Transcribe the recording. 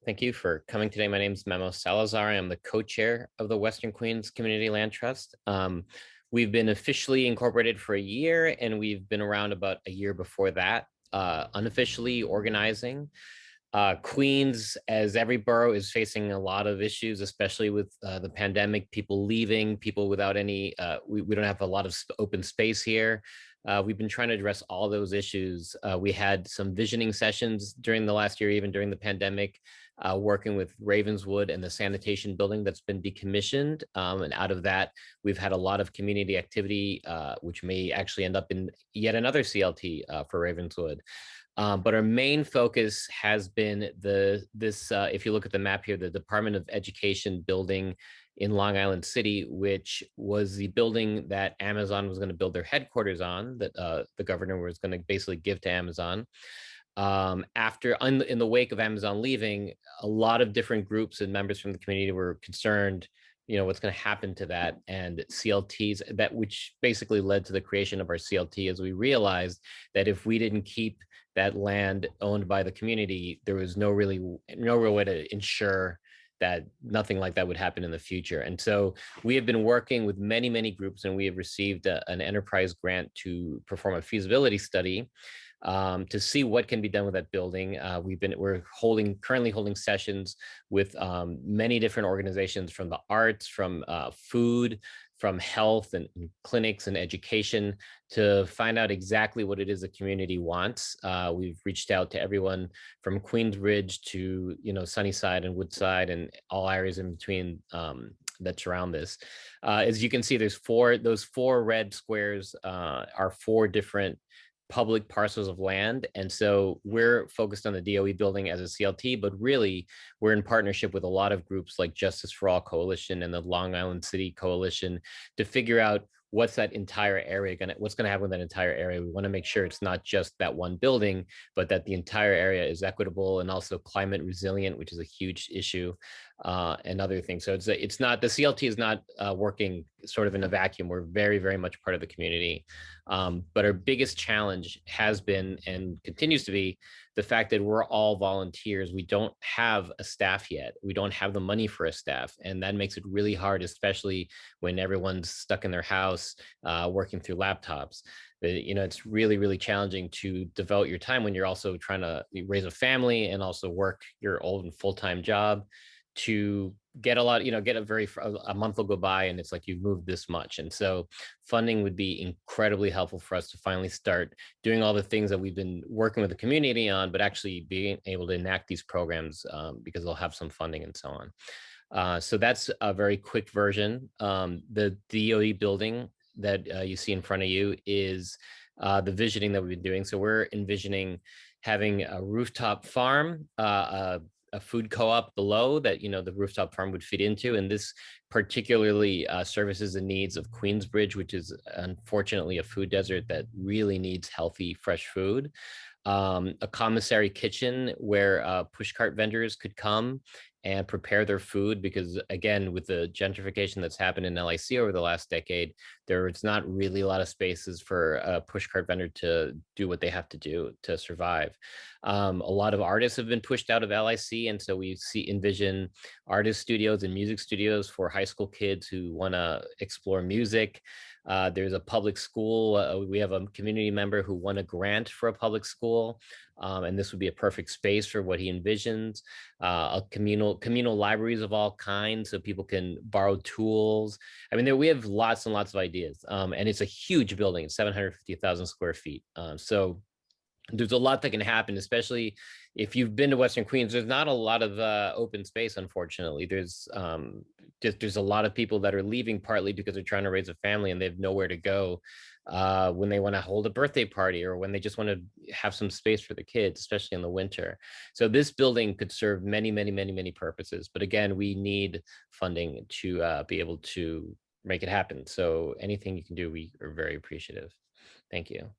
Thank you for coming today. My name is Memo Salazar. I am the co-chair of the Western Queens Community Land Trust. We've been officially incorporated for a year, and we've been around about a year before that, unofficially organizing. Queens, as every borough, is facing a lot of issues, especially with the pandemic, people leaving, people without any, we don't have a lot of open space here. We've been trying to address all those issues. We had some visioning sessions during the last year, even during the pandemic, working with Ravenswood and the sanitation building that's been decommissioned. And out of that, we've had a lot of community activity, which may actually end up in yet another CLT for Ravenswood. But our main focus has been if you look at the map here, the Department of Education building in Long Island City, which was the building that Amazon was going to build their headquarters on, that the governor was going to basically give to Amazon. In the wake of Amazon leaving, a lot of different groups and members from the community were concerned, what's going to happen to that, and CLTs, which basically led to the creation of our CLT, as we realized that if we didn't keep that land owned by the community, there was no real way to ensure that nothing like that would happen in the future. And so we have been working with many, many groups, and we have received an enterprise grant to perform a feasibility study to see what can be done with that building. We're currently holding sessions with many different organizations, from the arts, from food, from health and clinics and education, to find out exactly what it is the community wants. We've reached out to everyone from Queensbridge to Sunnyside and Woodside and all areas in between that surround this. As you can see, those four red squares are four different public parcels of land. And so we're focused on the DOE building as a CLT, but really we're in partnership with a lot of groups like Justice for All Coalition and the Long Island City Coalition to figure out what's that entire area what's going to happen with that entire area. We want to make sure it's not just that one building, but that the entire area is equitable and also climate resilient, which is a huge issue, and other things. So it's not, the CLT is not working sort of in a vacuum. We're very, very much part of the community. But our biggest challenge has been and continues to be the fact that we're all volunteers. We don't have a staff yet. We don't have the money for a staff. And that makes it really hard, especially when everyone's stuck in their house working through laptops. It's really, really challenging to devote your time when you're also trying to raise a family and also work your old full-time job to get a month will go by and it's like you've moved this much. And so funding would be incredibly helpful for us to finally start doing all the things that we've been working with the community on, but actually being able to enact these programs because they'll have some funding and so on. So that's a very quick version. The DOE building that you see in front of you is the visioning that we've been doing. So we're envisioning having a rooftop farm, a food co-op below that the rooftop farm would feed into, and this particularly services the needs of Queensbridge, which is unfortunately a food desert that really needs healthy, fresh food. A commissary kitchen where pushcart vendors could come and prepare their food, because again, with the gentrification that's happened in NYC over the last decade, there's not really a lot of spaces for a pushcart vendor to do what they have to do to survive. A lot of artists have been pushed out of LIC, and so we envision artist studios and music studios for high school kids who want to explore music. There's a public school. We have a community member who won a grant for a public school, and this would be a perfect space for what he envisions. A communal libraries of all kinds, so people can borrow tools. I mean, we have lots and lots of ideas, and it's a huge building. It's 750,000 square feet. So there's a lot that can happen, especially if you've been to Western Queens. There's not a lot of open space, unfortunately. There's a lot of people that are leaving, partly because they're trying to raise a family and they have nowhere to go when they want to hold a birthday party or when they just want to have some space for the kids, especially in the winter. So this building could serve many, many, many, many purposes. But again, we need funding to be able to make it happen. So anything you can do, we are very appreciative. Thank you.